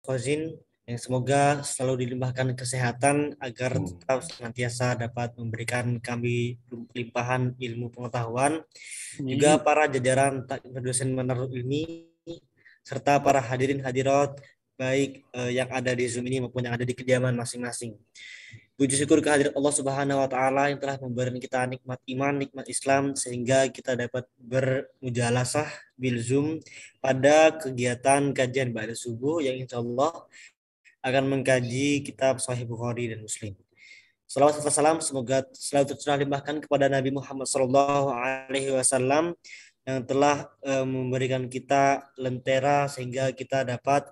Fauzin, yang semoga selalu dilimpahkan kesehatan agar tetap senantiasa dapat memberikan kami limpahan ilmu pengetahuan, juga para jajaran dosen menaruh ilmi, serta para hadirin hadirat baik yang ada di Zoom ini maupun yang ada di kediaman masing-masing. Puji syukur kehadirat Allah Subhanahu wa taala yang telah memberikan kita nikmat iman, nikmat Islam sehingga kita dapat bermujalasah bil Zoom pada kegiatan kajian ba'da subuh yang insya Allah akan mengkaji kitab Sahih Bukhari dan Muslim. Salawat serta salam semoga selalu tercurah limpahkan kepada Nabi Muhammad Sallallahu Alaihi Wasallam yang telah memberikan kita lentera sehingga kita dapat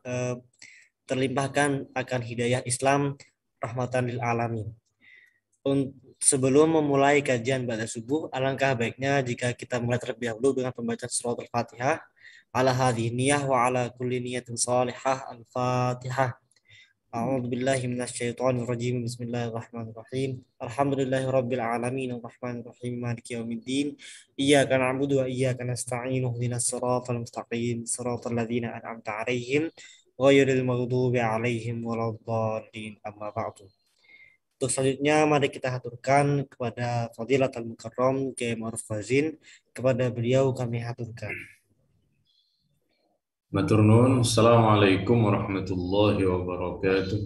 terlimpahkan akan hidayah Islam rahmatan lil alamin. Sebelum memulai kajian ba'da subuh, alangkah baiknya jika kita mulai terlebih dahulu dengan pembacaan surah Al-Fatihah. Ala hadhihi niyah wa ala kulli niyatin salihah. Al-Fatihah. A'udzu billahi minasyaitonir rajim. Bismillahirrahmanirrahim. Alhamdulillahi rabbil alamin arrahmanir rahim maliki yaumiddin. Iyyaka na'budu wa iyyaka nasta'in. Ihdinas siratal mustaqim. Siratal ladzina an'amta 'alaihim ghairil maghdubi 'alaihim waladdallin. Amma ba'du. Untuk selanjutnya, mari kita haturkan kepada Fadilatul Mukarram Kiai Ma'ruf Fazin. Kepada beliau kami haturkan. Matur nuwun. Assalamualaikum warahmatullahi wabarakatuh.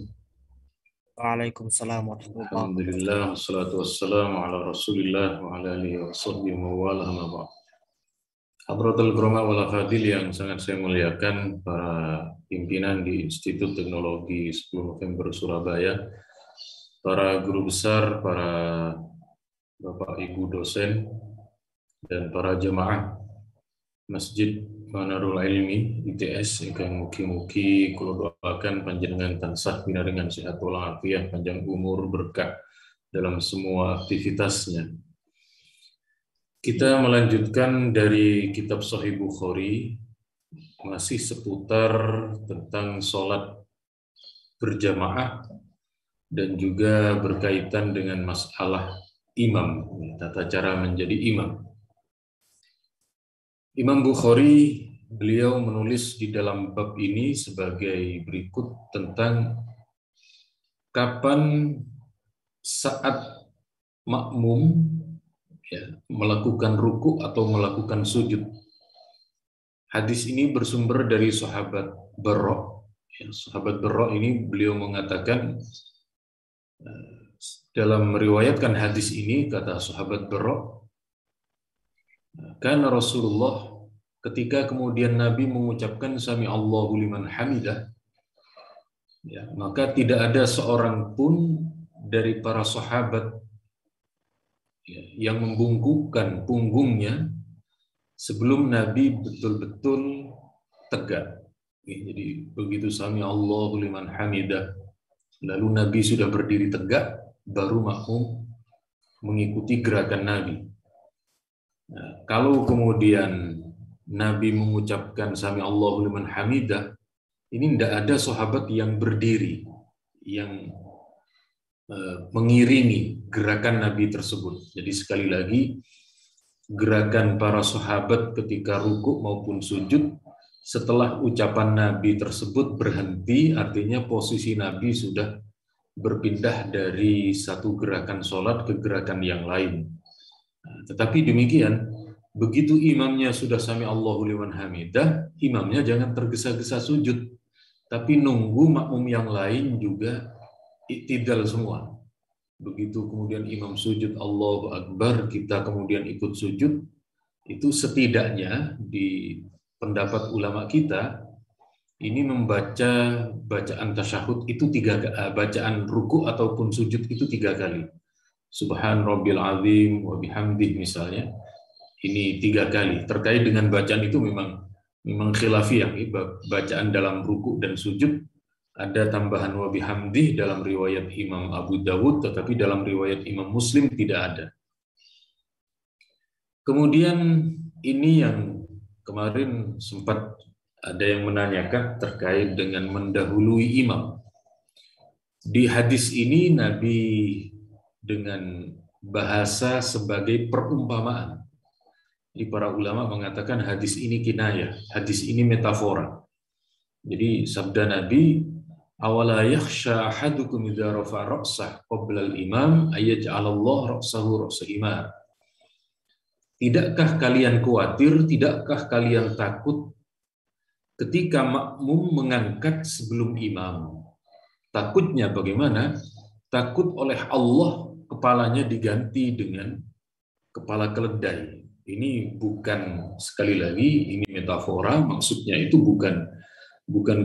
Waalaikumsalam warahmatullahi wabarakatuh. Alhamdulillah, wassalatu wassalamu ala rasulillah wa ala alihi wa sahbihi wa wala amma ba'd. Hadratul Kurama wal Fadil yang sangat saya muliakan, para pimpinan di Institut Teknologi 10 November Surabaya, para guru besar, para Bapak Ibu dosen, dan para jemaah Masjid Manarul Ilmi ITS ingkang mugi-mugi kula doakan panjenengan tansah pinaringan sehat walafiat, panjang umur, berkah dalam semua aktivitasnya. Kita melanjutkan dari kitab Sahih Bukhari, masih seputar tentang sholat berjamaah dan juga berkaitan dengan masalah imam, tata cara menjadi imam. Imam Bukhari, beliau menulis di dalam bab ini sebagai berikut tentang kapan saat makmum melakukan ruku atau melakukan sujud. Hadis ini bersumber dari sahabat Barra. Sahabat Barra ini beliau mengatakan, dalam meriwayatkan hadis ini, kata sahabat Barra, karena Rasulullah ketika kemudian Nabi mengucapkan Sami Allahu liman hamidah, maka tidak ada seorang pun dari para sahabat yang membungkukkan punggungnya sebelum Nabi betul-betul tegak. Jadi begitu Sami Allahu liman hamidah, lalu Nabi sudah berdiri tegak, baru makmum mengikuti gerakan Nabi. Nah, kalau kemudian Nabi mengucapkan Sami Allahu liman hamidah, ini tidak ada sahabat yang berdiri, yang mengiringi gerakan Nabi tersebut. Jadi sekali lagi, gerakan para sahabat ketika rukuk maupun sujud setelah ucapan Nabi tersebut berhenti, artinya posisi Nabi sudah berpindah dari satu gerakan sholat ke gerakan yang lain. Tetapi demikian, begitu imamnya sudah Sami Allahu liman hamidah, imamnya jangan tergesa-gesa sujud, tapi nunggu makmum yang lain juga i'tidal semua. Begitu kemudian imam sujud Allahu Akbar, kita kemudian ikut sujud, itu setidaknya di pendapat ulama kita, ini membaca bacaan tasyahud itu bacaan ruku ataupun sujud itu 3 kali. Subhan Rabbil Azim wa bihamdih misalnya, ini 3 kali. Terkait dengan bacaan itu memang khilafiyah, bacaan dalam ruku dan sujud ada tambahan wa bihamdih dalam riwayat Imam Abu Dawud, tetapi dalam riwayat Imam Muslim tidak ada. Kemudian ini yang kemarin sempat ada yang menanyakan terkait dengan mendahului imam. Di hadis ini Nabi dengan bahasa sebagai perumpamaan. Jadi para ulama mengatakan hadis ini kinayah, hadis ini metafora. Jadi sabda Nabi, awala yakhsha ahadukum idza rafa'a ra'sah qabla al-imam ayyaj'alallahu ra'sahu ra'sa imam. Tidakkah kalian khawatir, tidakkah kalian takut ketika makmum mengangkat sebelum imam? Takutnya bagaimana? Takut oleh Allah kepalanya diganti dengan kepala keledai. Ini bukan, sekali lagi, ini metafora, maksudnya itu bukan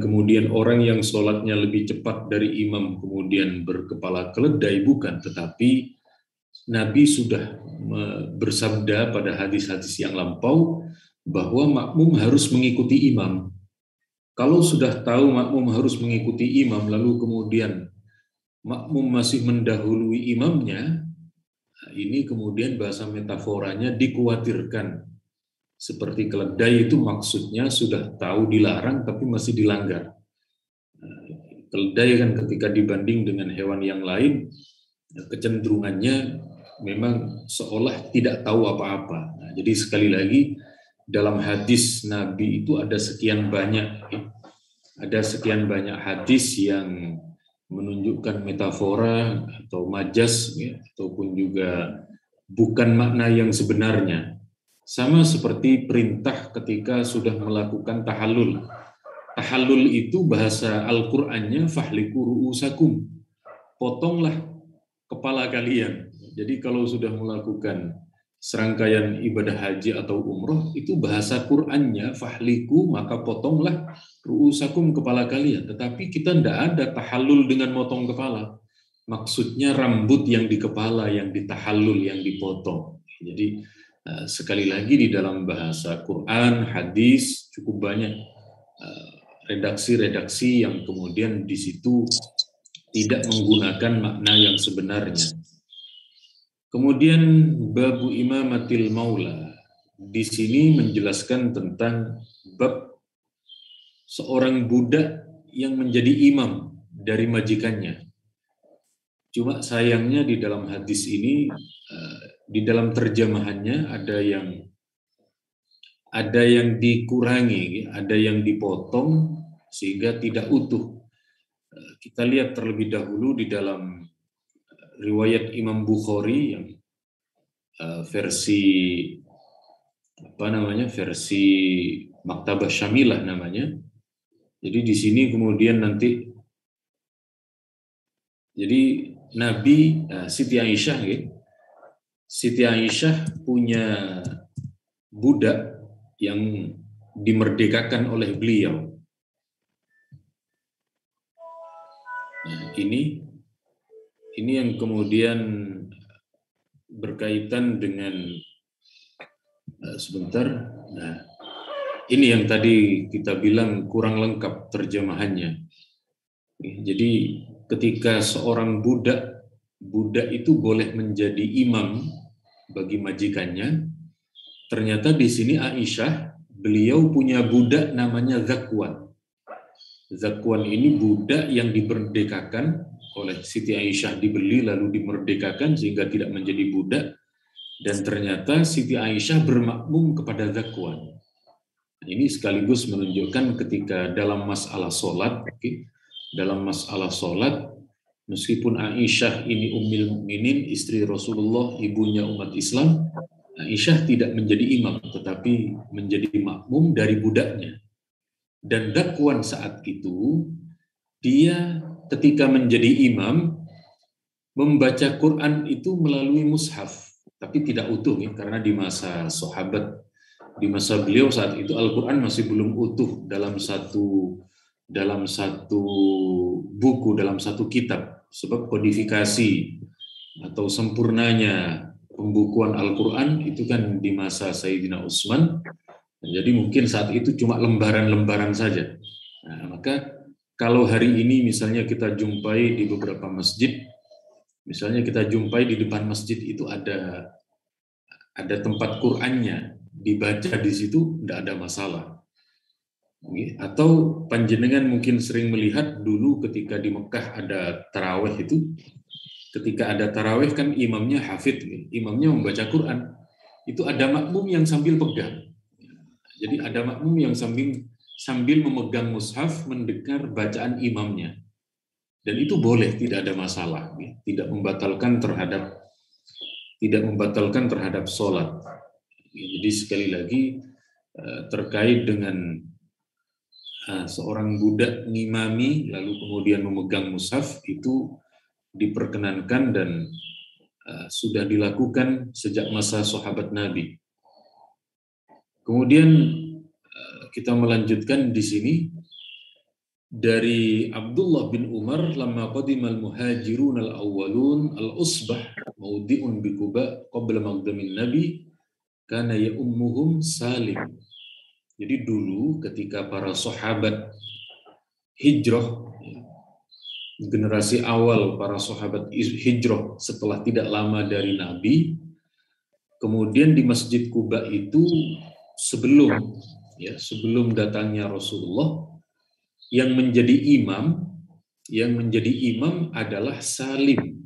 kemudian orang yang sholatnya lebih cepat dari imam kemudian berkepala keledai, bukan, tetapi Nabi sudah bersabda pada hadis-hadis yang lampau bahwa makmum harus mengikuti imam. Kalau sudah tahu makmum harus mengikuti imam, lalu kemudian makmum masih mendahului imamnya, ini kemudian bahasa metaforanya dikhawatirkan. Seperti keledai itu maksudnya sudah tahu dilarang tapi masih dilanggar. Keledai kan ketika dibanding dengan hewan yang lain, kecenderungannya memang seolah tidak tahu apa-apa. Nah, jadi sekali lagi, dalam hadis Nabi itu ada sekian banyak hadis yang menunjukkan metafora atau majas, ataupun juga bukan makna yang sebenarnya. Sama seperti perintah ketika sudah melakukan tahallul. Tahallul itu bahasa Al-Qur'annya fahliku ru'usakum. Potonglah kepala kalian. Jadi kalau sudah melakukan serangkaian ibadah haji atau umroh, itu bahasa Qur'annya fahliku, maka potonglah ru'usakum, kepala kalian. Tetapi kita tidak ada tahallul dengan motong kepala. Maksudnya rambut yang di kepala yang ditahallul, yang dipotong. Jadi sekali lagi di dalam bahasa Quran, hadis, cukup banyak redaksi-redaksi yang kemudian di situ tidak menggunakan makna yang sebenarnya. Kemudian babu imamatil maula, di sini menjelaskan tentang bab seorang budak yang menjadi imam dari majikannya. Cuma sayangnya di dalam hadis ini, di dalam terjemahannya ada yang dikurangi, ada yang dipotong sehingga tidak utuh. Kita lihat terlebih dahulu di dalam riwayat Imam Bukhari yang versi versi Maktabah Syamilah namanya. Jadi di sini kemudian nanti, jadi Nabi Siti Aisyah punya budak yang dimerdekakan oleh beliau. Nah, ini yang kemudian berkaitan dengan sebentar. Nah, ini yang tadi kita bilang kurang lengkap terjemahannya. Jadi ketika seorang budak itu boleh menjadi imam bagi majikannya, ternyata di sini Aisyah, beliau punya budak namanya Zakwan. Zakwan ini budak yang dimerdekakan oleh Siti Aisyah, dibeli lalu dimerdekakan sehingga tidak menjadi budak, dan ternyata Siti Aisyah bermakmum kepada Zakwan. Ini sekaligus menunjukkan ketika dalam masalah sholat, dalam masalah sholat, meskipun Aisyah ini Ummul Mukminin, istri Rasulullah, ibunya umat Islam, Aisyah tidak menjadi imam, tetapi menjadi makmum dari budaknya. Dan Zakwan saat itu, dia ketika menjadi imam, membaca Quran itu melalui mushaf, tapi tidak utuh, karena di masa sahabat, di masa beliau saat itu Al-Quran masih belum utuh dalam satu buku, dalam satu kitab, sebab kodifikasi atau sempurnanya pembukuan Al-Quran itu kan di masa Sayyidina Utsman. Jadi mungkin saat itu cuma lembaran-lembaran saja. Nah, maka kalau hari ini misalnya kita jumpai di beberapa masjid, misalnya kita jumpai di depan masjid itu ada tempat Qur'annya, dibaca di situ, tidak ada masalah. Atau panjenengan mungkin sering melihat dulu ketika di Mekah ada tarawih itu, ketika ada tarawih kan imamnya hafidh, imamnya membaca Quran, itu ada makmum yang sambil pegang. Jadi ada makmum yang sambil memegang mushaf mendengar bacaan imamnya. Dan itu boleh, tidak ada masalah, tidak membatalkan terhadap sholat. Jadi sekali lagi terkait dengan seorang budak ngimami lalu kemudian memegang mushaf itu diperkenankan dan sudah dilakukan sejak masa sahabat Nabi. Kemudian kita melanjutkan di sini dari Abdullah bin Umar, lamma qadimal muhajirun al-awwalun al-usbah maudi'un bi Quba qabla maqdamin Nabi kana ya'ummuhum Salim. Jadi dulu ketika para sahabat hijrah, generasi awal para sahabat hijrah setelah tidak lama dari Nabi, kemudian di Masjid Quba itu sebelum datangnya Rasulullah, yang menjadi imam adalah Salim.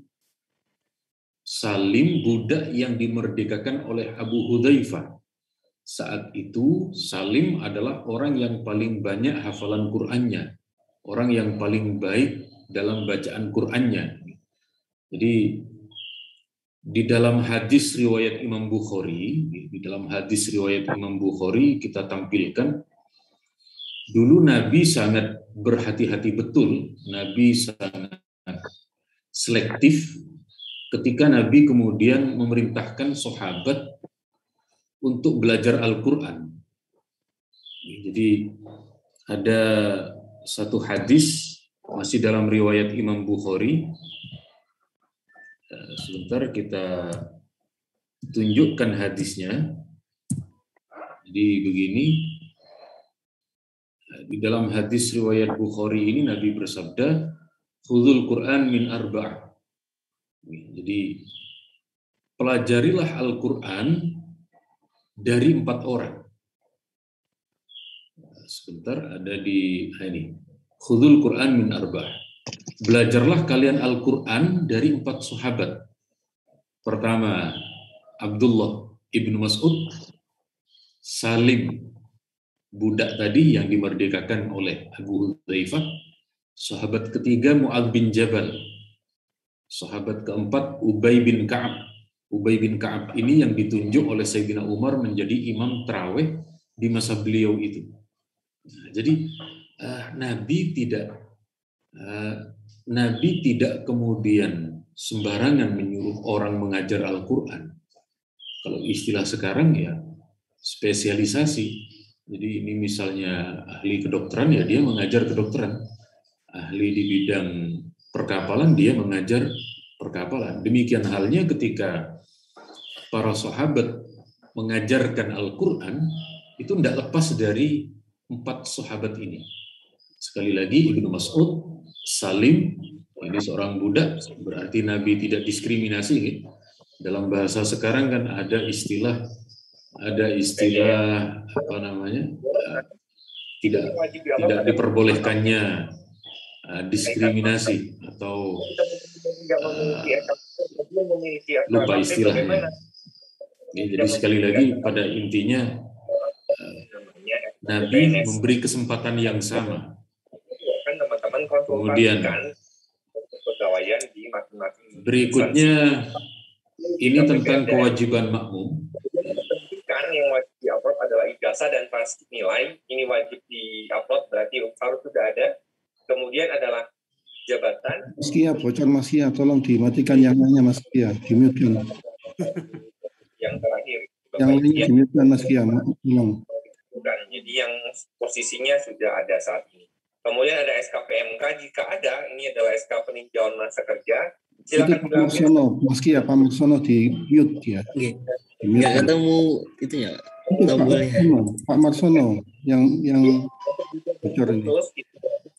Salim budak yang dimerdekakan oleh Abu Hudzaifah. Saat itu Salim adalah orang yang paling banyak hafalan Qur'annya, orang yang paling baik dalam bacaan Qur'annya. Jadi di dalam hadis riwayat Imam Bukhari, kita tampilkan dulu Nabi sangat berhati-hati betul, Nabi sangat selektif ketika Nabi kemudian memerintahkan sahabat untuk belajar Al-Quran. Jadi ada satu hadis masih dalam riwayat Imam Bukhari. Sebentar kita tunjukkan hadisnya. Jadi begini. Di dalam hadis riwayat Bukhari ini Nabi bersabda, "Khudhul Qur'an min arba'." Jadi pelajarilah Al-Qur'an dari 4 orang. Sebentar, ada di ini. Khudhul Qur'an min arba'. Belajarlah kalian Al-Qur'an dari 4 sahabat. Pertama, Abdullah ibnu Mas'ud, Salim budak tadi yang dimerdekakan oleh Abu Hudzaifah, sahabat ketiga Mu'adz bin Jabal, sahabat keempat Ubay bin Ka'ab. Ubay bin Ka'ab ini yang ditunjuk oleh Sayyidina Umar menjadi imam tarawih di masa beliau itu. Nah, jadi Nabi tidak kemudian sembarangan menyuruh orang mengajar Al-Quran. Kalau istilah sekarang ya spesialisasi. Jadi ini misalnya ahli kedokteran, ya dia mengajar kedokteran. Ahli di bidang perkapalan, dia mengajar perkapalan. Demikian halnya ketika para sahabat mengajarkan Al-Quran, itu tidak lepas dari 4 sahabat ini. Sekali lagi, Ibnu Mas'ud, Salim, ini seorang budak, berarti Nabi tidak diskriminasi. Dalam bahasa sekarang kan ada istilah apa namanya, tidak diperbolehkannya diskriminasi atau lupa istilahnya. Jadi sekali lagi pada intinya Nabi memberi kesempatan yang sama. Kemudian berikutnya ini tentang kewajiban makmum. Yang wajib diupload adalah ijazah dan transkrip nilai. Ini wajib diupload, berarti harus sudah ada. Kemudian adalah jabatan. Mas Kia, bocor Mas Kia, tolong dimatikan yang lainnya Mas Kia, dimute-kan. Yang terakhir. Yang lainnya dimute-kan Mas Kia, tolong. Bukan, jadi yang posisinya sudah ada saat ini. Kemudian ada SKPMK, jika ada, ini adalah SK peninjauan masa kerja. Silakan Pak Marsono, Mas Kia, Pak Marsono di mute ya. Nggak ketemu itunya, tombolnya. Pak Marsono yang bocor ini.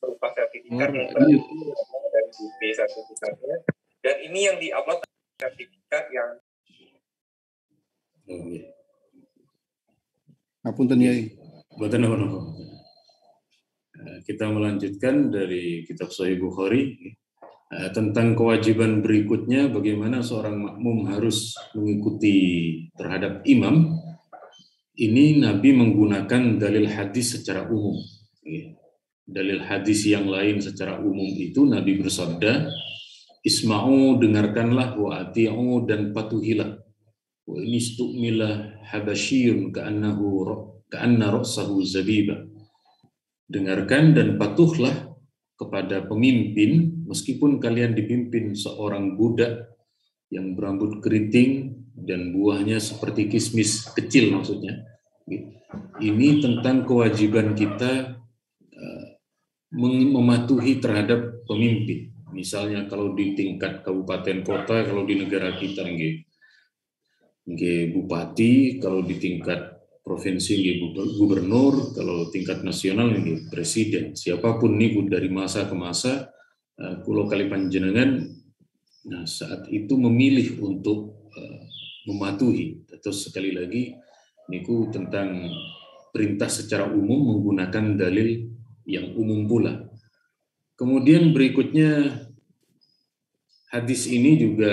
Berupa sertifikat yang dari BP sertifikatnya. Dan ini yang diupload sertifikat yang Ngapunten Yai. Kita melanjutkan dari kitab Sahih Bukhari tentang kewajiban berikutnya, bagaimana seorang makmum harus mengikuti terhadap imam. Ini Nabi menggunakan dalil hadis secara umum. Dalil hadis yang lain secara umum itu Nabi bersabda, "Isma'u, dengarkanlah, wa ati'u, dan patuhilah. Wa ini stu'mila habasyiyun ka'anna ra'sahu zabiba." Dengarkan dan patuhlah kepada pemimpin, meskipun kalian dipimpin seorang budak yang berambut keriting dan buahnya seperti kismis kecil maksudnya. Ini tentang kewajiban kita mematuhi terhadap pemimpin. Misalnya kalau di tingkat kabupaten kota, kalau di negara kita nggih bupati, kalau di tingkat provinsi nggih gubernur, kalau tingkat nasional nggih presiden. Siapapun niku dari masa ke masa, kula kali panjenengan saat itu memilih untuk mematuhi. Terus sekali lagi niku tentang perintah secara umum menggunakan dalil yang umum pula. Kemudian berikutnya hadis ini juga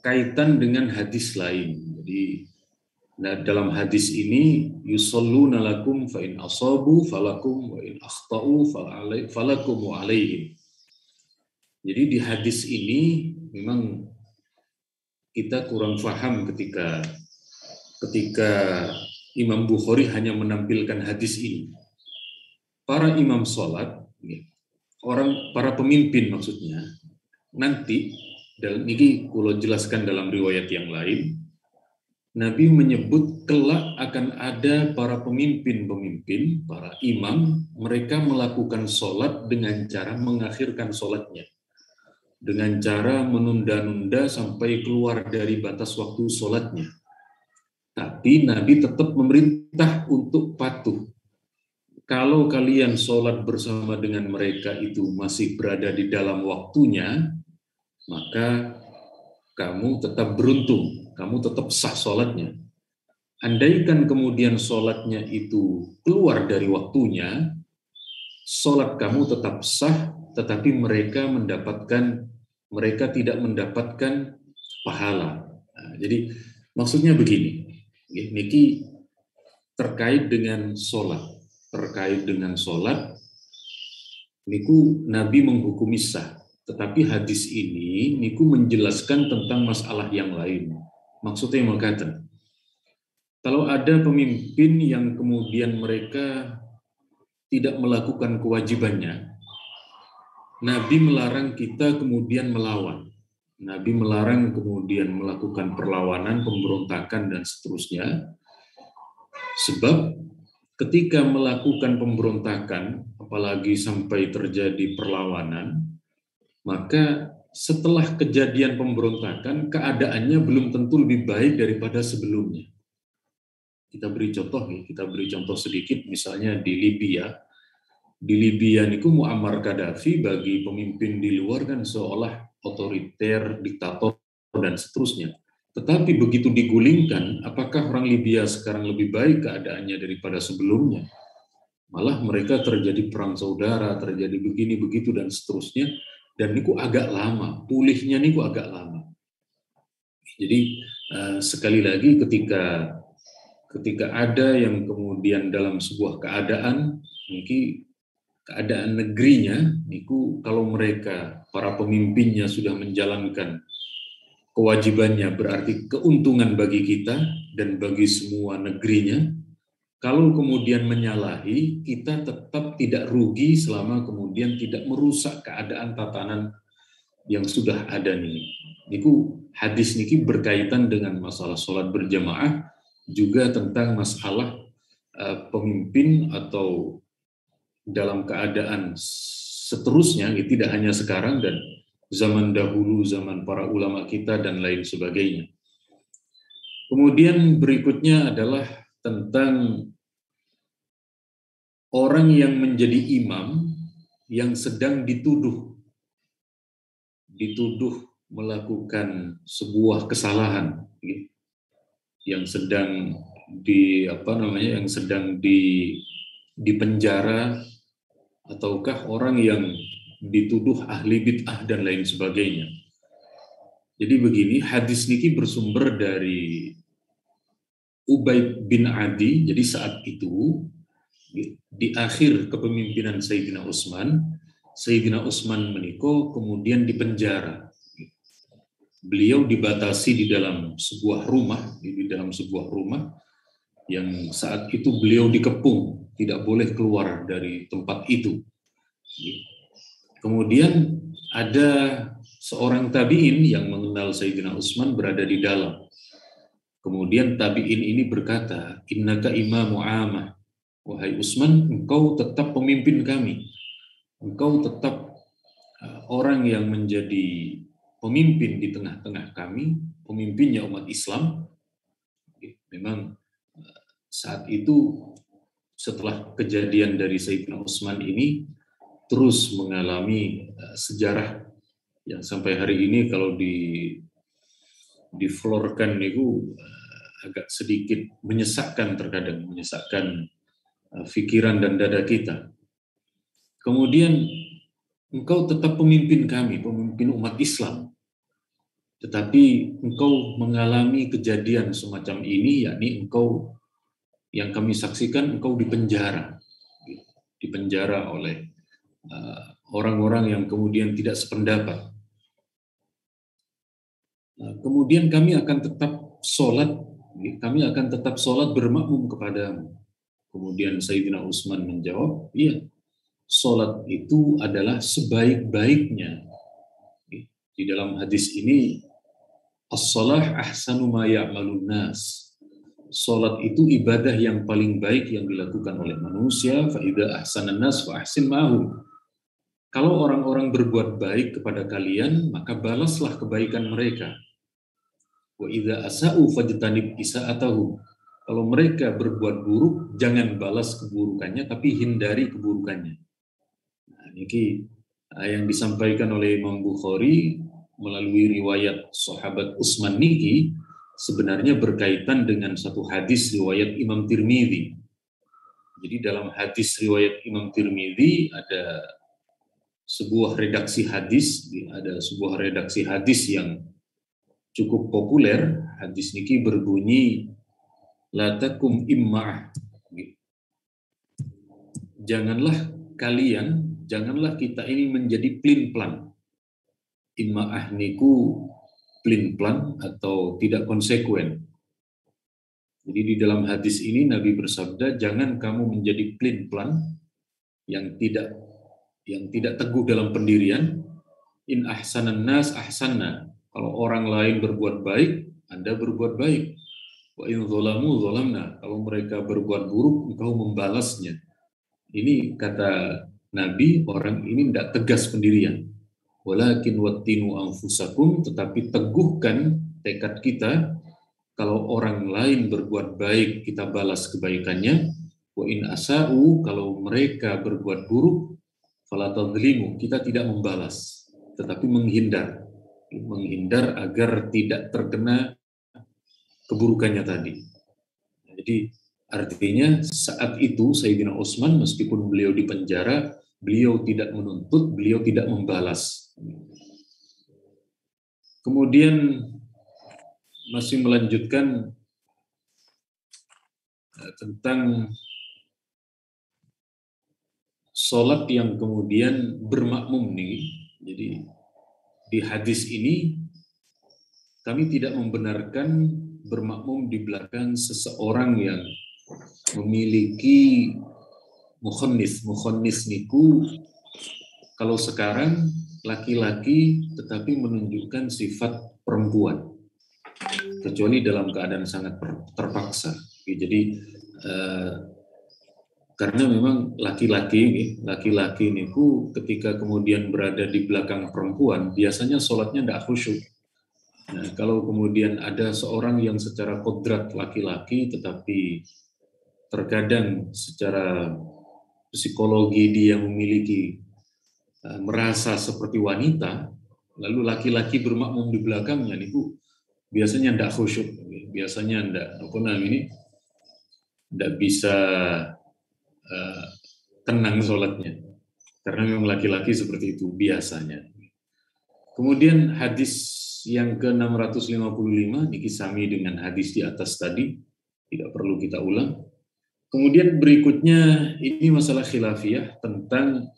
kaitan dengan hadis lain. Jadi dalam hadis ini yusalluna lakum fa in asabu falakum wa in akhtau falakum wa alaihim. Jadi di hadis ini memang kita kurang paham ketika Imam Bukhari hanya menampilkan hadis ini. Para imam sholat, para pemimpin maksudnya, nanti, dan ini kalau jelaskan dalam riwayat yang lain, Nabi menyebut kelak akan ada para pemimpin, para imam, mereka melakukan sholat dengan cara mengakhirkan sholatnya. Dengan cara menunda-nunda sampai keluar dari batas waktu sholatnya. Tapi Nabi tetap memerintah untuk patuh. Kalau kalian sholat bersama dengan mereka itu masih berada di dalam waktunya, maka kamu tetap beruntung, kamu tetap sah sholatnya. Andaikan kemudian sholatnya itu keluar dari waktunya, sholat kamu tetap sah, tetapi mereka tidak mendapatkan pahala. Nah, jadi maksudnya begini, niki terkait dengan sholat, niku Nabi menghukumi sah, tetapi hadis ini niku menjelaskan tentang masalah yang lain. Maksudnya mengatakan, kalau ada pemimpin yang kemudian mereka tidak melakukan kewajibannya, Nabi melarang kita kemudian melawan. Nabi melarang kemudian melakukan perlawanan, pemberontakan, dan seterusnya. Sebab ketika melakukan pemberontakan, apalagi sampai terjadi perlawanan, maka setelah kejadian pemberontakan, keadaannya belum tentu lebih baik daripada sebelumnya. Kita beri contoh sedikit, misalnya di Libya. Di Libya niku Muammar Gaddafi bagi pemimpin di luar kan seolah otoriter, diktator, dan seterusnya. Tetapi begitu digulingkan, apakah orang Libya sekarang lebih baik keadaannya daripada sebelumnya? Malah mereka terjadi perang saudara, terjadi begini, begitu, dan seterusnya. Dan niku agak lama, pulihnya niku agak lama. Jadi sekali lagi ketika ada yang kemudian dalam sebuah keadaan, keadaan negerinya, niku kalau mereka, para pemimpinnya sudah menjalankan kewajibannya, berarti keuntungan bagi kita dan bagi semua negerinya. Kalau kemudian menyalahi, kita tetap tidak rugi selama kemudian tidak merusak keadaan tatanan yang sudah ada nih. Niku hadis niki berkaitan dengan masalah sholat berjamaah, juga tentang masalah pemimpin atau dalam keadaan seterusnya, tidak hanya sekarang dan zaman dahulu, zaman para ulama kita dan lain sebagainya. Kemudian berikutnya adalah tentang orang yang menjadi imam yang sedang dituduh melakukan sebuah kesalahan, yang sedang di penjara, ataukah orang yang dituduh ahli bid'ah dan lain sebagainya. Jadi begini, hadis niki bersumber dari Ubaid bin Adi. Jadi saat itu di akhir kepemimpinan Sayyidina Utsman menikah kemudian dipenjara. Beliau dibatasi di dalam sebuah rumah yang saat itu beliau dikepung, tidak boleh keluar dari tempat itu. Kemudian ada seorang tabi'in yang mengenal Sayyidina Utsman berada di dalam. Kemudian tabi'in ini berkata, "Innaka imamu amah." Wahai Utsman, engkau tetap pemimpin kami. Engkau tetap orang yang menjadi pemimpin di tengah-tengah kami, pemimpinnya umat Islam. Memang saat itu setelah kejadian dari Sayyidina Utsman ini terus mengalami sejarah yang sampai hari ini kalau diflorkan itu agak sedikit menyesakkan, terkadang menyesakkan pikiran dan dada kita. Kemudian engkau tetap pemimpin kami, pemimpin umat Islam. Tetapi engkau mengalami kejadian semacam ini, yakni engkau yang kami saksikan engkau dipenjara oleh orang-orang yang kemudian tidak sependapat. Kemudian kami akan tetap sholat bermakmum kepadamu. Kemudian Sayyidina Utsman menjawab, iya, sholat itu adalah sebaik-baiknya. Di dalam hadis ini, as-shalah ahsanu ma ya'malun nas. Sholat itu ibadah yang paling baik yang dilakukan oleh manusia. Fa idza ahsanan nas fa ahsin ma'hum. Kalau orang-orang berbuat baik kepada kalian, maka balaslah kebaikan mereka. Wa idza asa'u fajtanib isa'atahum. Kalau mereka berbuat buruk, jangan balas keburukannya, tapi hindari keburukannya. Nah, ini yang disampaikan oleh Imam Bukhari melalui riwayat sahabat Utsman niki sebenarnya berkaitan dengan satu hadis riwayat Imam Tirmidzi. Jadi dalam hadis riwayat Imam Tirmidzi ada sebuah redaksi hadis yang cukup populer. Hadis niki berbunyi, la takum imma'ah. Janganlah kita ini menjadi plin-plan. Imma'ah niku plin-plan atau tidak konsekuen. Jadi di dalam hadis ini Nabi bersabda, jangan kamu menjadi plin-plan yang tidak teguh dalam pendirian. In ahsanan nas ahsanna. Kalau orang lain berbuat baik, Anda berbuat baik. Wa in zalamu zalamna. Kalau mereka berbuat buruk, engkau membalasnya. Ini kata Nabi, orang ini tidak tegas pendirian. Walakin wattinu anfusakum, tetapi teguhkan tekad kita. Kalau orang lain berbuat baik, kita balas kebaikannya. Wa in asa'u, kalau mereka berbuat buruk, fala tadlimu, kita tidak membalas, tetapi menghindar agar tidak terkena keburukannya tadi. Jadi artinya saat itu Sayyidina Utsman meskipun beliau di penjara, beliau tidak menuntut, beliau tidak membalas. Kemudian masih melanjutkan tentang sholat yang kemudian bermakmum nih. Jadi di hadis ini kami tidak membenarkan bermakmum di belakang seseorang yang memiliki mukhannis. Mukhannis niku kalau sekarang laki-laki tetapi menunjukkan sifat perempuan, kecuali dalam keadaan sangat terpaksa. Jadi karena memang laki-laki niku ketika kemudian berada di belakang perempuan biasanya sholatnya tidak khusyuk. Nah, kalau kemudian ada seorang yang secara kodrat laki-laki tetapi terkadang secara psikologi dia memiliki merasa seperti wanita, lalu laki-laki bermakmum di belakangnya niku biasanya tidak khusyuk, biasanya tidak bisa tenang sholatnya, karena memang laki-laki seperti itu biasanya. Kemudian hadis yang ke-655 niki sami dengan hadis di atas tadi, tidak perlu kita ulang. Kemudian berikutnya ini masalah khilafiyah tentang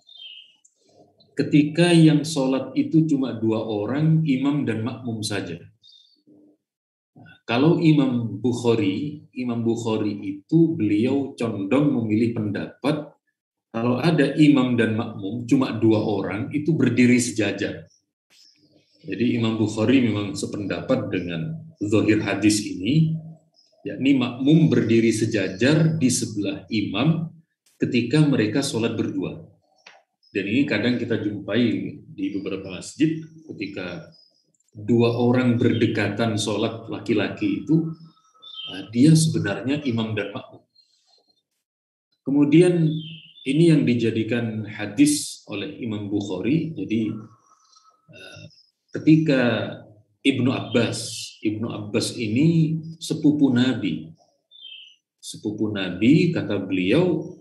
ketika yang sholat itu cuma 2 orang, imam dan makmum saja. Kalau Imam Bukhari itu beliau condong memilih pendapat kalau ada imam dan makmum cuma 2 orang itu berdiri sejajar. Jadi Imam Bukhari memang sependapat dengan zahir hadis ini, yakni makmum berdiri sejajar di sebelah imam ketika mereka sholat berdua. Dan ini kadang kita jumpai di beberapa masjid ketika 2 orang berdekatan sholat laki-laki itu, dia sebenarnya imam dan makmum. Kemudian ini yang dijadikan hadis oleh Imam Bukhari. Jadi ketika Ibnu Abbas ini sepupu Nabi, kata beliau,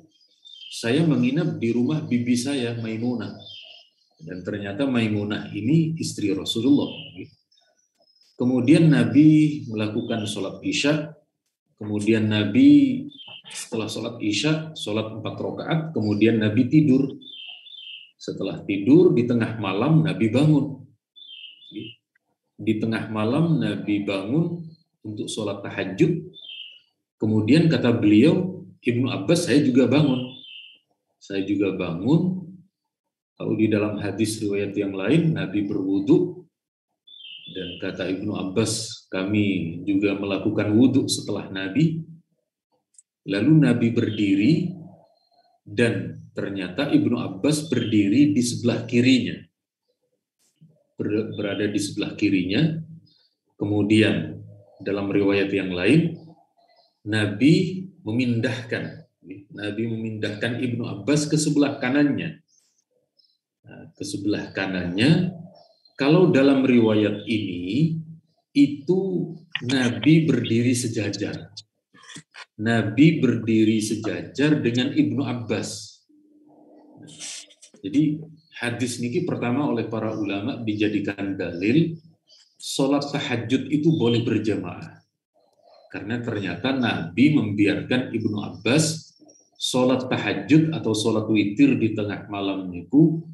saya menginap di rumah bibi saya Maimunah. Dan ternyata Maimunah ini istri Rasulullah. Kemudian Nabi melakukan sholat Isya. Kemudian Nabi setelah sholat Isya, sholat 4 rakaat. Kemudian Nabi tidur. Setelah tidur di tengah malam Nabi bangun. Di tengah malam Nabi bangun untuk sholat tahajud. Kemudian kata beliau, Ibnu Abbas, saya juga bangun. Kalau di dalam hadis riwayat yang lain, Nabi berwudu. Dan kata Ibnu Abbas, kami juga melakukan wudu setelah Nabi. Lalu Nabi berdiri, dan ternyata Ibnu Abbas berdiri di sebelah kirinya. Berada di sebelah kirinya. Kemudian dalam riwayat yang lain, Nabi memindahkan Ibnu Abbas ke sebelah kanannya. Kalau dalam riwayat ini itu Nabi berdiri sejajar. Dengan Ibnu Abbas. Jadi hadis niki pertama oleh para ulama dijadikan dalil sholat tahajud itu boleh berjamaah. Karena ternyata Nabi membiarkan Ibnu Abbas sholat tahajud atau sholat witir di tengah malam niku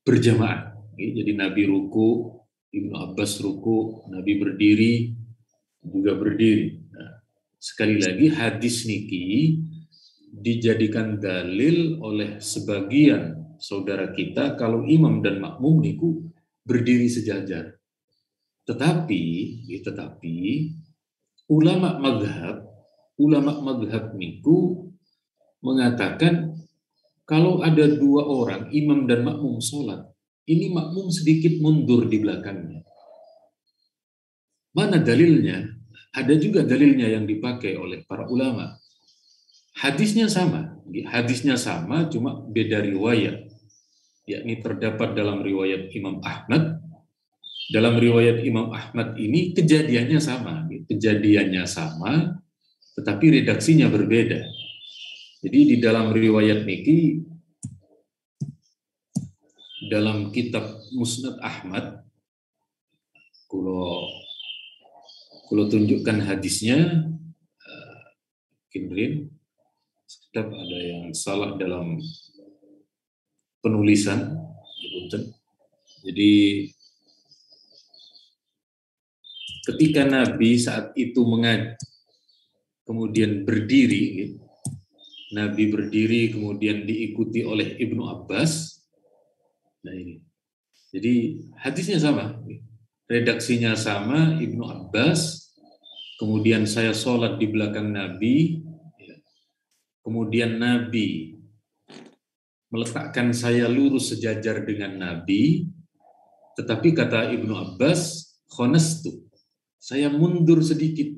berjamaah. Jadi Nabi ruku, Ibnu Abbas ruku, Nabi berdiri, juga berdiri. Nah, sekali lagi hadis niki dijadikan dalil oleh sebagian saudara kita kalau imam dan makmum niku berdiri sejajar. Tetapi ulama mazhab niku mengatakan kalau ada 2 orang imam dan makmum sholat, ini makmum sedikit mundur di belakangnya. Mana dalilnya? Ada juga dalilnya yang dipakai oleh para ulama. Hadisnya sama, cuma beda riwayat. Yakni terdapat dalam riwayat Imam Ahmad. Dalam riwayat Imam Ahmad ini kejadiannya sama, tetapi redaksinya berbeda. Jadi di dalam riwayat niki, dalam kitab Musnad Ahmad, kalau tunjukkan hadisnya, Kimrin, sekitar ada yang salah dalam penulisan. Jadi ketika Nabi saat itu kemudian berdiri, Nabi berdiri kemudian diikuti oleh Ibnu Abbas. Nah ini. Jadi hadisnya sama. Redaksinya sama, Ibnu Abbas. Kemudian saya sholat di belakang Nabi. Kemudian Nabi meletakkan saya lurus sejajar dengan Nabi. Tetapi kata Ibnu Abbas, khonastu. Saya mundur sedikit.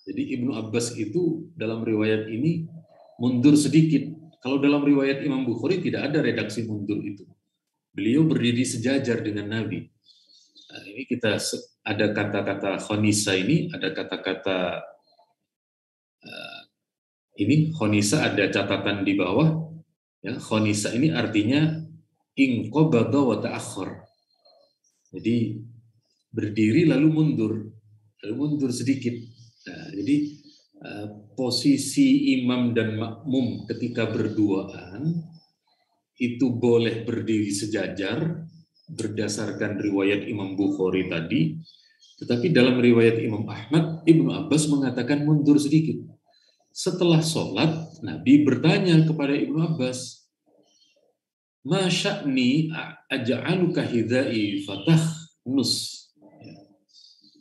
Jadi Ibnu Abbas itu dalam riwayat ini mundur sedikit. Kalau dalam riwayat Imam Bukhari tidak ada redaksi mundur itu. Beliau berdiri sejajar dengan Nabi. Nah, ini kita ada kata-kata khonisa ini, ada kata-kata ini khonisa ada catatan di bawah. Ya, khonisa ini artinya inqabada wa ta'akhkhar. Jadi berdiri lalu mundur sedikit. Nah, jadi posisi imam dan makmum ketika berduaan itu boleh berdiri sejajar berdasarkan riwayat Imam Bukhari tadi, tetapi dalam riwayat Imam Ahmad, Ibnu Abbas mengatakan mundur sedikit. Setelah sholat, Nabi bertanya kepada Ibnu Abbas, "Ma sya'ni aj'aluka hidai fatah nus."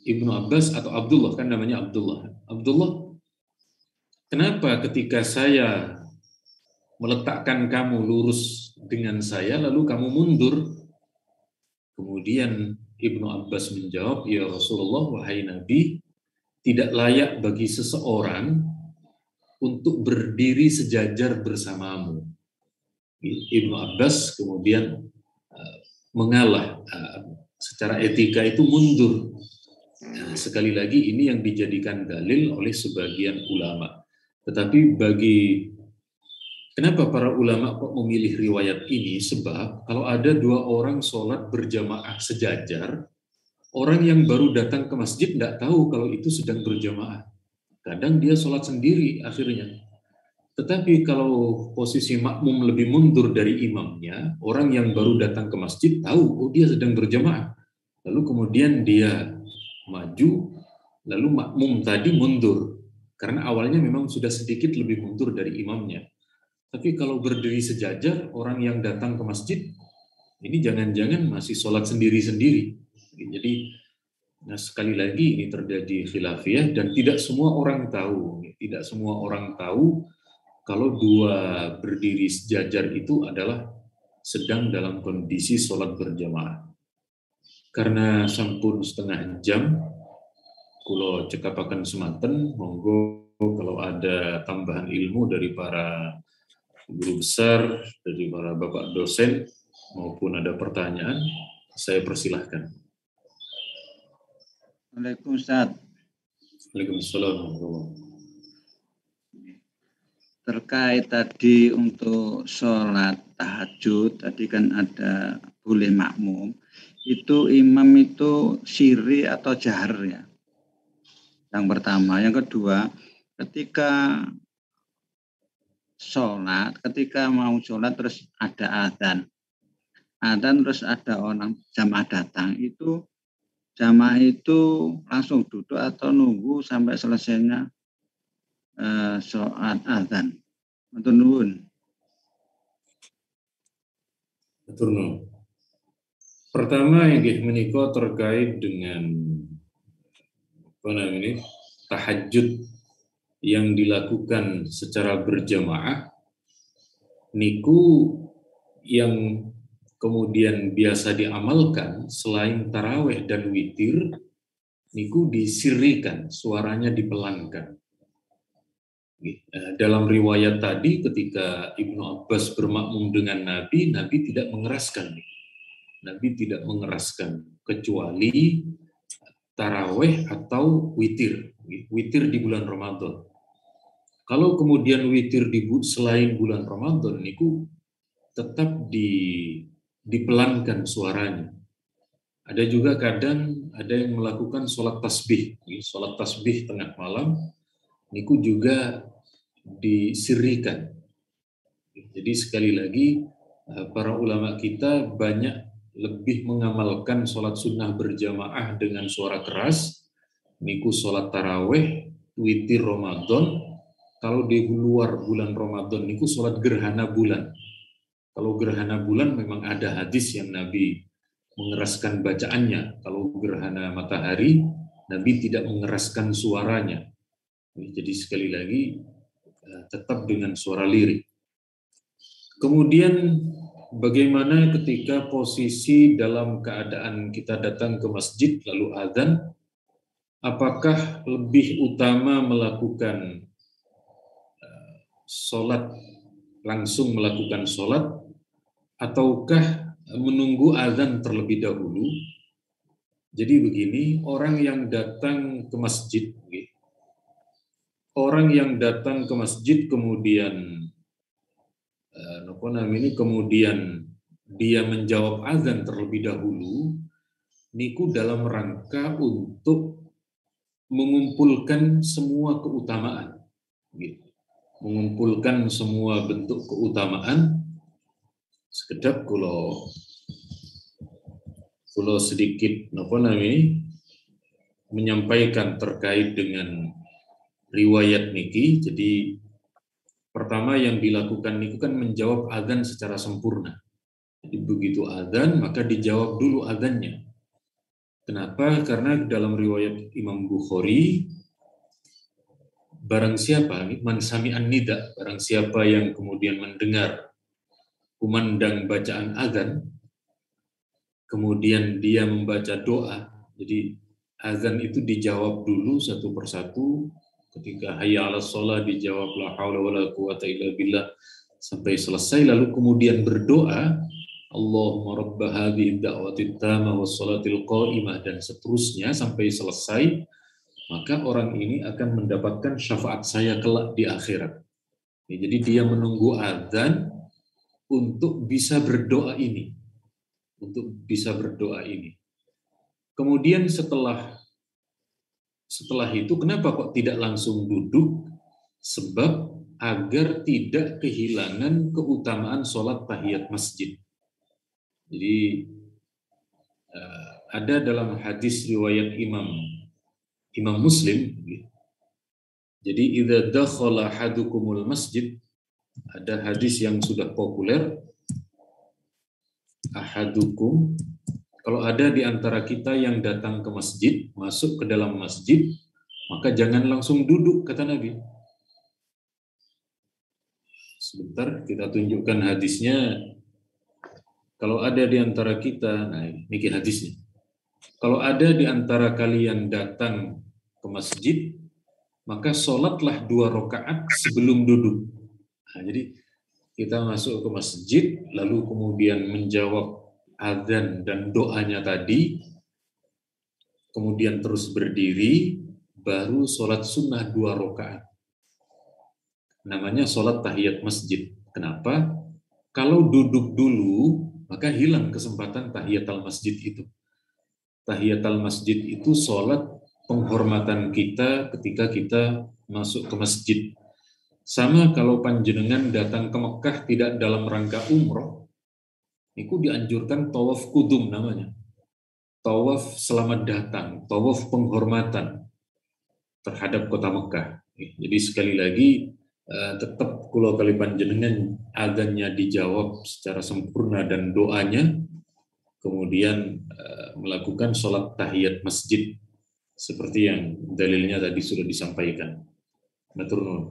Ibnu Abbas atau Abdullah, kan namanya Abdullah. Abdullah, kenapa ketika saya meletakkan kamu lurus dengan saya, lalu kamu mundur? Kemudian Ibnu Abbas menjawab, "Ya Rasulullah, wahai Nabi, tidak layak bagi seseorang untuk berdiri sejajar bersamamu." Ibnu Abbas kemudian mengalah, secara etika itu mundur. Sekali lagi ini yang dijadikan dalil oleh sebagian ulama. Tetapi kenapa para ulama kok memilih riwayat ini? Sebab kalau ada dua orang sholat berjamaah sejajar, orang yang baru datang ke masjid tidak tahu kalau itu sedang berjamaah. Kadang dia sholat sendiri akhirnya. Tetapi kalau posisi makmum lebih mundur dari imamnya, orang yang baru datang ke masjid tahu, oh dia sedang berjamaah. Lalu kemudian dia maju, lalu makmum tadi mundur. Karena awalnya memang sudah sedikit lebih mundur dari imamnya. Tapi kalau berdiri sejajar, orang yang datang ke masjid, ini jangan-jangan masih sholat sendiri-sendiri. Jadi, sekali lagi ini terjadi khilafiyah dan tidak semua orang tahu. Tidak semua orang tahu kalau dua berdiri sejajar itu adalah sedang dalam kondisi sholat berjamaah. Karena sampun setengah jam, kulo cekapaken semanten, monggo kalau ada tambahan ilmu dari para guru besar, dari para bapak dosen, maupun ada pertanyaan, saya persilahkan. Waalaikumsalam. Waalaikumsalam. Terkait tadi untuk sholat tahajud, tadi kan ada boleh makmum, itu imam itu sirri atau jahar ya? Yang pertama. Yang kedua, ketika mau sholat terus ada adzan terus ada orang jamaah datang, itu jamaah itu langsung duduk atau nunggu sampai selesainya sholat adzan? Matur nuwun. Matur nuwun. Pertama yang menika terkait dengan tahajud yang dilakukan secara berjamaah, niku yang kemudian biasa diamalkan selain taraweh dan witir, niku disirrikan, suaranya dipelankan. Dalam riwayat tadi ketika Ibnu Abbas bermakmum dengan Nabi, Nabi tidak mengeraskan. Nabi tidak mengeraskan kecuali taraweh atau witir. Witir di bulan Ramadan. Kalau kemudian witir selain bulan Ramadan, niku tetap dipelankan suaranya. Ada juga kadang ada yang melakukan sholat tasbih. Sholat tasbih tengah malam, niku juga disirrikan. Jadi sekali lagi, para ulama kita banyak lebih mengamalkan sholat sunnah berjamaah dengan suara keras, niku sholat taraweh, witir Ramadan. Kalau di luar bulan Ramadan, niku sholat gerhana bulan. Kalau gerhana bulan memang ada hadis yang Nabi mengeraskan bacaannya. Kalau gerhana matahari, Nabi tidak mengeraskan suaranya. Jadi sekali lagi, tetap dengan suara lirik. Kemudian bagaimana ketika posisi dalam keadaan kita datang ke masjid lalu adzan, apakah lebih utama melakukan sholat, langsung melakukan sholat, ataukah menunggu adzan terlebih dahulu? Jadi begini, orang yang datang ke masjid, kemudian dia menjawab azan terlebih dahulu, niku dalam rangka untuk mengumpulkan semua keutamaan, gitu. Mengumpulkan semua bentuk keutamaan. Sekedap kalau sedikit menyampaikan terkait dengan riwayat niki. Jadi pertama yang dilakukan itu kan menjawab adzan secara sempurna. Jadi begitu adzan maka dijawab dulu adzannya. Kenapa? Karena dalam riwayat Imam Bukhari, barang siapa man sami'an nida, barang siapa yang kemudian mendengar kumandang bacaan adzan, kemudian dia membaca doa. Jadi azan itu dijawab dulu satu persatu. Ketika hayya 'alas shalah dijawab la haula wala quwata illa billah sampai selesai, lalu kemudian berdoa Allahumma rabb hadhihi ad-da'wati at-tammah was salatil qa'imah dan seterusnya sampai selesai, maka orang ini akan mendapatkan syafaat saya kelak di akhirat. Ya, jadi dia menunggu azan untuk bisa berdoa ini. Kemudian setelah itu kenapa kok tidak langsung duduk? Sebab agar tidak kehilangan keutamaan sholat tahiyat masjid. Jadi ada dalam hadis riwayat Imam Muslim. Jadi idza dakhala ahadukumul masjid, ada hadis yang sudah populer, ahadukum, kalau ada di antara kita yang datang ke masjid, masuk ke dalam masjid, maka jangan langsung duduk, kata Nabi. Sebentar, kita tunjukkan hadisnya. Kalau ada di antara kita, nah ini hadisnya. Kalau ada di antara kalian datang ke masjid, maka sholatlah 2 rakaat sebelum duduk. Nah, jadi kita masuk ke masjid, lalu kemudian menjawab adzan dan doanya tadi, kemudian terus berdiri, baru sholat sunnah 2 rakaat. Namanya sholat tahiyat masjid. Kenapa? Kalau duduk dulu, maka hilang kesempatan tahiyatul masjid itu. Tahiyatul masjid itu sholat penghormatan kita ketika kita masuk ke masjid. Sama kalau panjenengan datang ke Mekah tidak dalam rangka umroh, itu dianjurkan tawaf kudum namanya. Tawaf selamat datang, tawaf penghormatan terhadap kota Mekah. Jadi sekali lagi, tetap kalau kali panjenengan adzannya dijawab secara sempurna dan doanya, kemudian melakukan sholat tahiyat masjid seperti yang dalilnya tadi sudah disampaikan. Matur nuwun.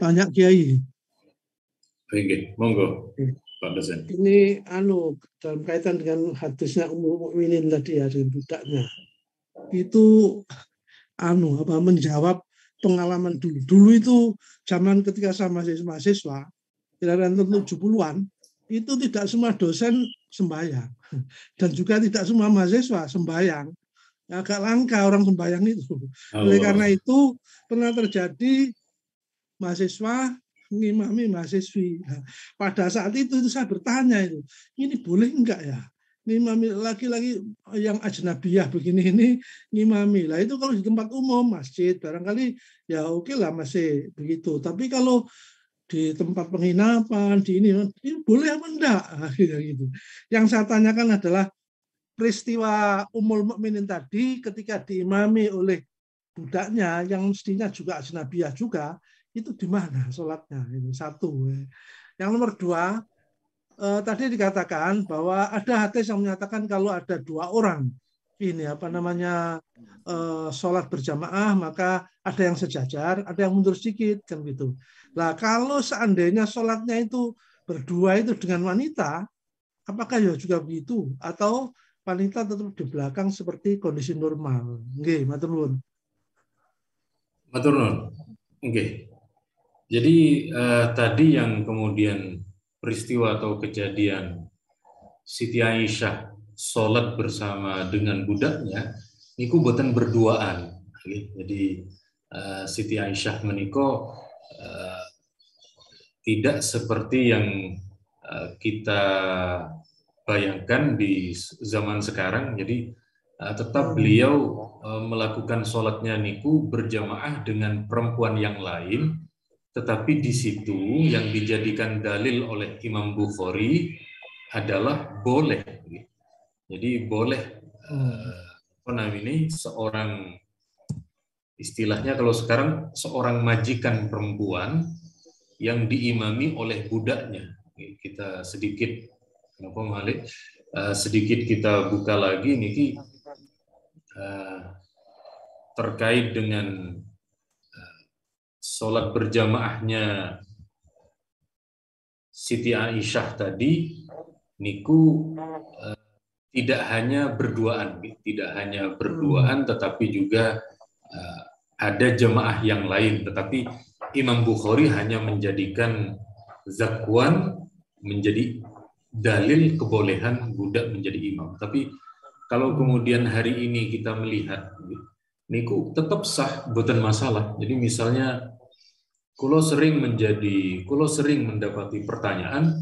Tanya Kiai. Oke, monggo Pak dosen. Ini dalam kaitan dengan hadisnya Ummul Mukminin tadi ya, budaknya. Itu menjawab pengalaman dulu. Dulu itu zaman ketika saya masih mahasiswa, kira-kira 70-an, itu tidak semua dosen sembahyang. Dan juga tidak semua mahasiswa sembahyang. Agak langka orang sembahyang itu. Oleh karena itu pernah terjadi mahasiswa ngimami mahasiswi. Pada saat itu saya bertanya itu, ini boleh enggak ya? Ngimami laki-laki yang ajnabiyah begini ini ngimami. Lah itu kalau di tempat umum, masjid, barangkali ya oke lah masih begitu. Tapi kalau di tempat penginapan, di ini boleh apa enggak? Gitu. Yang saya tanyakan adalah peristiwa Ummul Mukminin tadi ketika diimami oleh budaknya yang mestinya juga ajnabiyah juga, itu di mana sholatnya? Ini satu. Yang nomor 2, tadi dikatakan bahwa ada hadis yang menyatakan kalau ada 2 orang ini sholat berjamaah, maka ada yang sejajar, ada yang mundur sedikit kan gitu. Nah kalau seandainya sholatnya itu berdua itu dengan wanita, apakah ya juga begitu? Atau wanita tetap di belakang seperti kondisi normal? Nggih, matur nuwun. Matur nuwun. Nggih. Jadi tadi yang kemudian peristiwa atau kejadian Siti Aisyah sholat bersama dengan budaknya, niku boten berduaan. Jadi Siti Aisyah meniko tidak seperti yang kita bayangkan di zaman sekarang. Jadi tetap beliau melakukan sholatnya niku berjamaah dengan perempuan yang lain, tetapi di situ yang dijadikan dalil oleh Imam Bukhari adalah boleh. Jadi boleh seorang, istilahnya kalau sekarang, seorang majikan perempuan yang diimami oleh budaknya. Kita sedikit, kenapa Malik? Sedikit kita buka lagi niki terkait dengan sholat berjamaahnya Siti Aisyah tadi, niku tidak hanya berduaan, tetapi juga ada jemaah yang lain. Tetapi Imam Bukhari hanya menjadikan zakwan menjadi dalil kebolehan budak menjadi imam. Tapi kalau kemudian hari ini kita melihat, niku tetap sah, bukan masalah. Jadi misalnya, kulo sering mendapati pertanyaan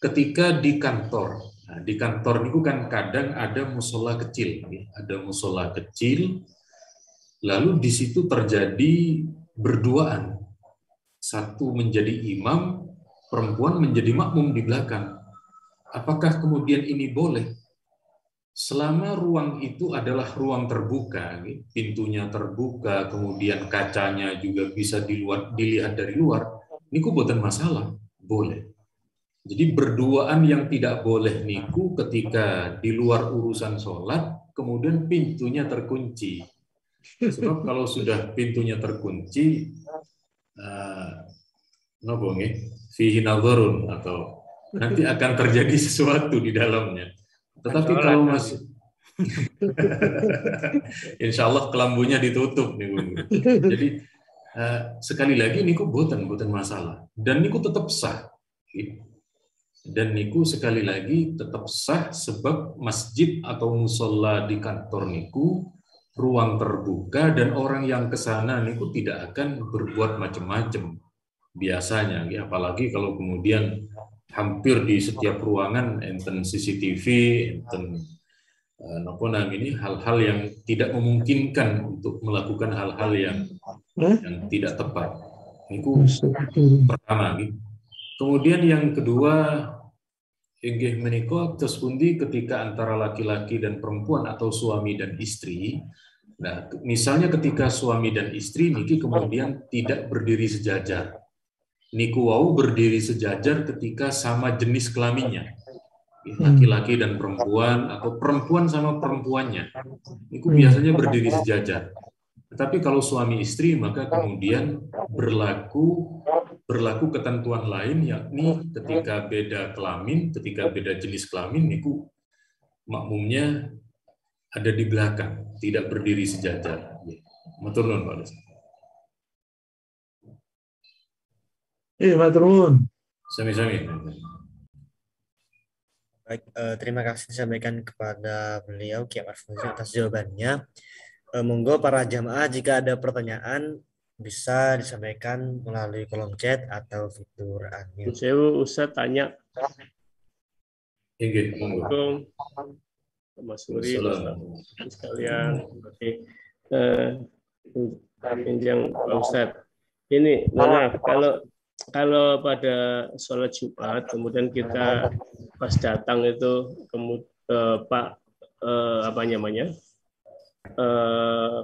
ketika di kantor. Nah, di kantor niku kan kadang ada musola kecil, lalu di situ terjadi berduaan. Satu menjadi imam, perempuan menjadi makmum di belakang. Apakah kemudian ini boleh? Selama ruang itu adalah ruang terbuka, pintunya terbuka, kemudian kacanya juga bisa dilihat dari luar, niku boten masalah, boleh. Jadi berduaan yang tidak boleh niku ketika di luar urusan sholat, kemudian pintunya terkunci. Sebab kalau sudah pintunya terkunci, fihi nadharun, atau nanti akan terjadi sesuatu di dalamnya. Tetapi kalau masih, insya Allah kelambunya ditutup nih, Bung. Jadi sekali lagi niku boten masalah, dan niku tetap sah. Dan niku sekali lagi tetap sah sebab masjid atau musola di kantor niku ruang terbuka, dan orang yang ke sana niku tidak akan berbuat macam-macam biasanya, apalagi kalau kemudian hampir di setiap ruangan enten CCTV, enten hal-hal yang tidak memungkinkan untuk melakukan hal-hal yang tidak tepat. Itu pertama. Kemudian yang kedua, inggih menika tos pundi ketika antara laki-laki dan perempuan atau suami dan istri. Nah, misalnya ketika suami dan istri niki kemudian tidak berdiri sejajar. Niku wau berdiri sejajar ketika sama jenis kelaminnya, laki-laki dan perempuan, atau perempuan sama perempuannya, niku biasanya berdiri sejajar. Tetapi kalau suami istri, maka kemudian berlaku ketentuan lain, yakni ketika beda kelamin, ketika beda jenis kelamin, niku makmumnya ada di belakang, tidak berdiri sejajar. Matur nuwun, Pak Ustaz. Maturun. Sami-sami. Baik, terima kasih disampaikan kepada beliau Kiai Arfuzi atas jawabannya. Monggo para jamaah jika ada pertanyaan bisa disampaikan melalui kolom chat atau fitur unmute. Ustaz tanya. Assalamualaikum. Mas Suri, sekalian. Oke. Yang Pak Ustaz. Ini, maaf, kalau pada sholat Jumat, kemudian kita pas datang itu,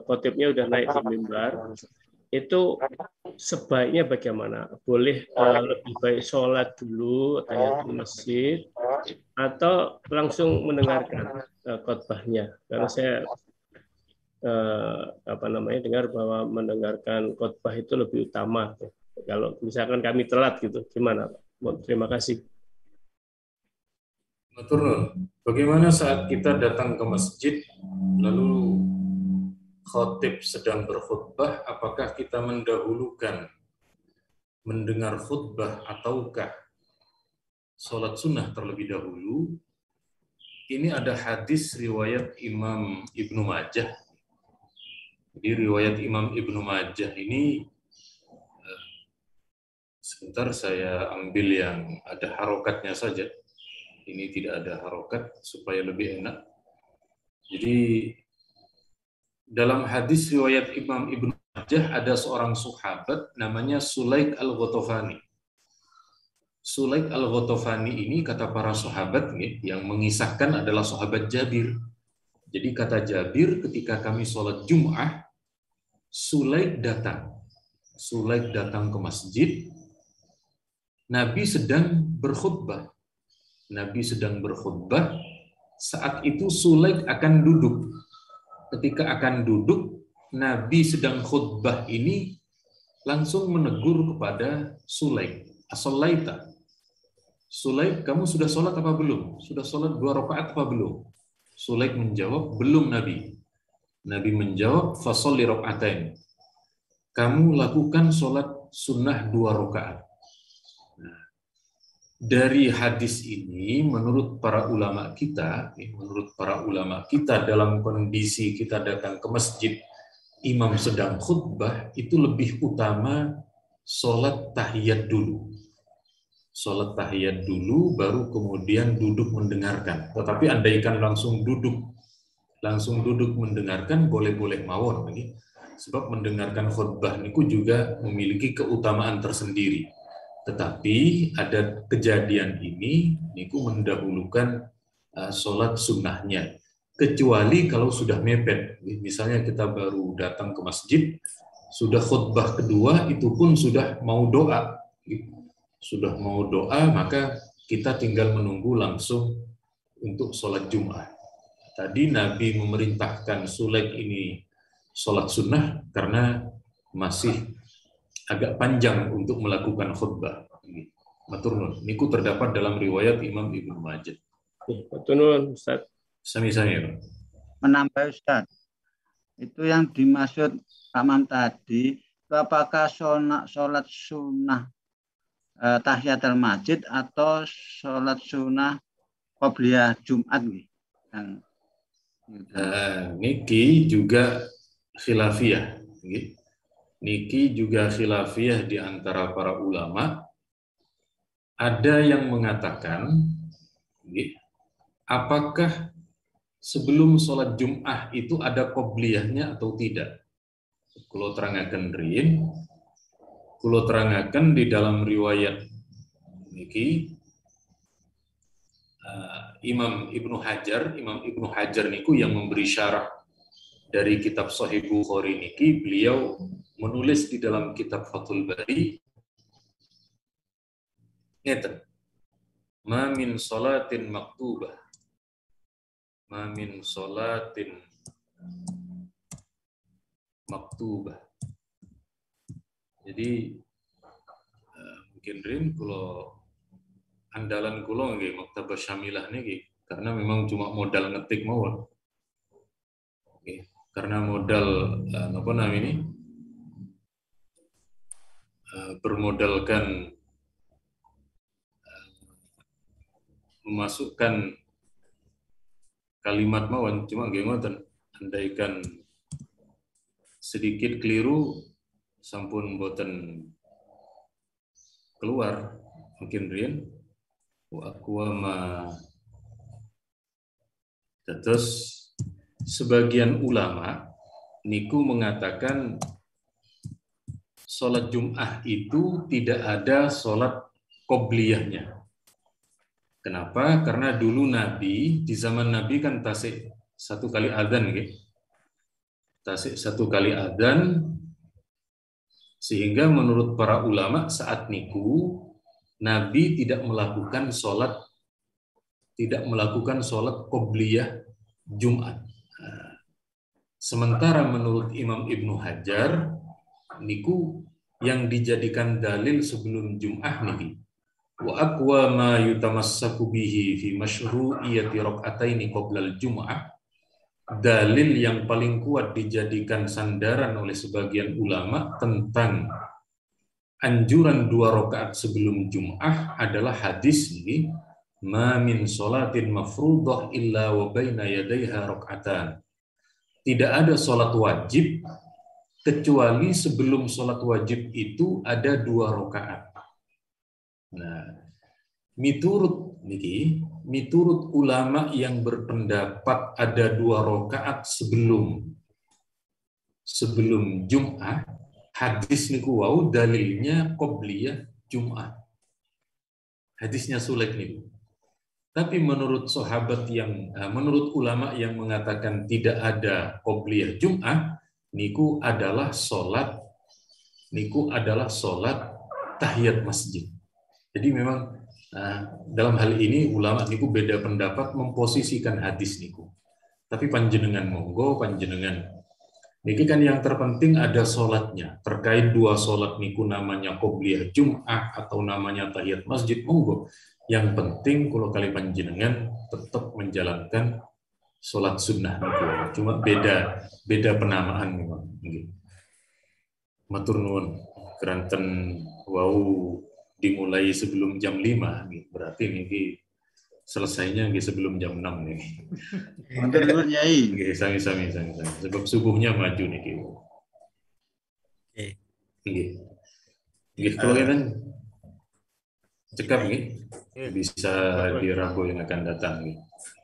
khotibnya udah naik ke mimbar, itu sebaiknya bagaimana? Boleh lebih baik sholat dulu, tahiyatul masjid, atau langsung mendengarkan khotbahnya? Karena saya dengar bahwa mendengarkan khotbah itu lebih utama. Kalau misalkan kami telat gitu, gimana Pak? Terima kasih. Bagaimana saat kita datang ke masjid, lalu khotib sedang berkhutbah, apakah kita mendahulukan mendengar khutbah ataukah sholat sunnah terlebih dahulu? Ini ada hadis riwayat Imam Ibnu Majah. Jadi riwayat Imam Ibnu Majah ini, sebentar saya ambil yang ada harokatnya saja. ini tidak ada harokat supaya lebih enak. Jadi dalam hadis riwayat Imam Ibnu Majah ada seorang sahabat namanya Sulaik Al-Ghatafani. Sulaik Al-Ghatafani ini kata para sahabat yang mengisahkan adalah sahabat Jabir. Jadi kata Jabir, ketika kami sholat Jum'ah, Sulaik datang. Sulaik datang ke masjid. Nabi sedang berkhutbah. Nabi sedang berkhutbah. Saat itu Sulaik akan duduk. Ketika akan duduk, Nabi sedang khutbah ini langsung menegur kepada Sulaik. As-shalaita. Sulaik, kamu sudah sholat apa belum? Sudah sholat 2 rakaat apa belum? Sulaik menjawab, belum Nabi. Nabi menjawab, fasholli rakaatain. Kamu lakukan sholat sunnah 2 rakaat. Nah, dari hadis ini, menurut para ulama kita dalam kondisi kita datang ke masjid, imam sedang khutbah, itu lebih utama sholat tahiyat dulu. Sholat tahiyat dulu, baru kemudian duduk mendengarkan. Tetapi andaikan langsung duduk mendengarkan, boleh-boleh mawon. Sebab mendengarkan khutbah niku juga memiliki keutamaan tersendiri. Tetapi ada kejadian ini, niku mendahulukan sholat sunnahnya. Kecuali kalau sudah mepet. Misalnya kita baru datang ke masjid, sudah khutbah kedua, itu pun sudah mau doa. Sudah mau doa, maka kita tinggal menunggu langsung untuk sholat Jum'ah. Tadi Nabi memerintahkan Sulaik ini sholat sunnah karena masih agak panjang untuk melakukan khutbah. Matur nuwun. Niku terdapat dalam riwayat Imam Ibnu Majah. Matur nuwun, Ustaz. Sami-sami. Menambah Ustaz, itu yang dimaksud Paman tadi, apakah sholat sunnah tahiyatul masjid atau sholat sunnah qobliyah Jumat niki juga khilafiyah. Niki juga khilafiyah di antara para ulama. Ada yang mengatakan, apakah sebelum sholat Jum'ah itu ada qobliyahnya atau tidak? Kulo terangaken riyin, kulo terangaken di dalam riwayat niki Imam Ibnu Hajar niku yang memberi syarah dari kitab Sahih Bukhari niki, beliau menulis di dalam kitab Fathul Bari ngeten, ma min sholatin maktubah, ma min sholatin maktubah. Jadi mungkin rin kalau andalan kula nggih Maktabah Syamilah niki karena memang cuma modal ngetik mawon. Oke, karena modal apa namanya ini bermodalkan memasukkan kalimat mawon, cuma nggih ngoten, andaikan sedikit keliru sampun boten keluar mungkin riyen wa aqwama. Terus sebagian ulama niku mengatakan sholat Jum'ah itu tidak ada sholat qobliyahnya. Kenapa? Karena dulu Nabi, di zaman Nabi kan tasik 1 kali adzan gitu. Tasik 1 kali adzan, sehingga menurut para ulama saat niku Nabi tidak melakukan sholat qobliyah Jumat. Sementara menurut Imam Ibnu Hajar niku yang dijadikan dalil sebelum Jum'ah niki wa aqwa ma yutamassaku bihi fi masyru'iyyati rak'ataini qoblal Jum'ah, dalil yang paling kuat dijadikan sandaran oleh sebagian ulama tentang anjuran 2 rakaat sebelum Jum'ah adalah hadis ini, ma min sholatin mafruḍah illa wa baina yadayha rak'atan. Tidak ada sholat wajib kecuali sebelum sholat wajib itu ada 2 rakaat. Nah, miturut miturut ulama yang berpendapat ada 2 rakaat sebelum Jum'ah, hadis niku wau dalilnya qobliyah Jum'ah. Hadisnya Sulaik niku. Tapi menurut menurut ulama yang mengatakan tidak ada qobliyah Jum'ah, niku adalah sholat tahiyat masjid. Jadi memang dalam hal ini ulama niku beda pendapat memposisikan hadis niku. Tapi panjenengan monggo panjenengan niki kan yang terpenting ada sholatnya. Terkait 2 sholat niku namanya qobliyah Jum'ah atau namanya tahiyat masjid, monggo. Yang penting kalau kali panjenengan tetap menjalankan sholat sunnah niku. Cuma beda penamaan memang. Matur nuwun keranten wau dimulai sebelum jam 5 berarti niki selesainya sebelum jam 6 nih. Matur nuwun Nyai. Nggih, sami-sami. Sebab subuhnya maju niki. Nggih. Nggih, kalau kan cekap nggih. Bisa dirago yang akan datang nggih.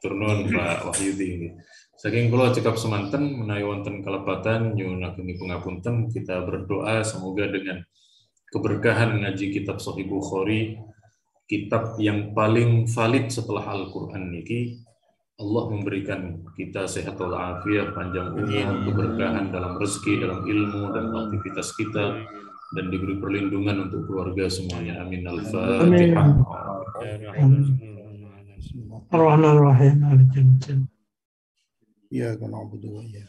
Turun Pak Wahyudi nggih. Saking kula cekap semanten menawi wonten kalepatan nyuwunaken pangapunten, kita berdoa semoga dengan keberkahan ngaji kitab Sahih Bukhari, kitab yang paling valid setelah Al-Qur'an niki, Allah memberikan kita sehat walafiat, panjang umur, keberkahan dalam rezeki, dalam ilmu dan aktivitas kita, dan diberi perlindungan untuk keluarga semuanya. Amin. Al-Fatihah. Ar-Rahman Ar-Rahim. Ya, karena Abu ya.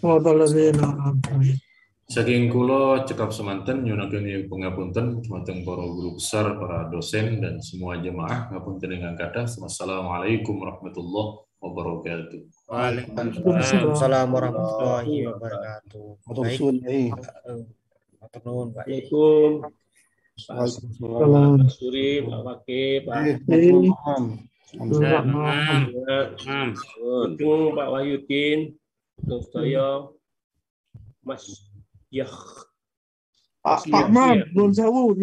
Saking kula cekap semanten nyunaken pangapunten dumateng para guru besar, para dosen dan semua jemaah ngapunten ingkang kathah. Wassalamualaikum warahmatullahi wabarakatuh. Waalaikumsalam warahmatullahi wabarakatuh. Baik. Matur nuwun Pak. Waalaikumsalam. Pak Suri, Pak Wakil, Pak Pak Wahyudin, Dostoyo, Mas Yah. Pak Mam, nun sewu.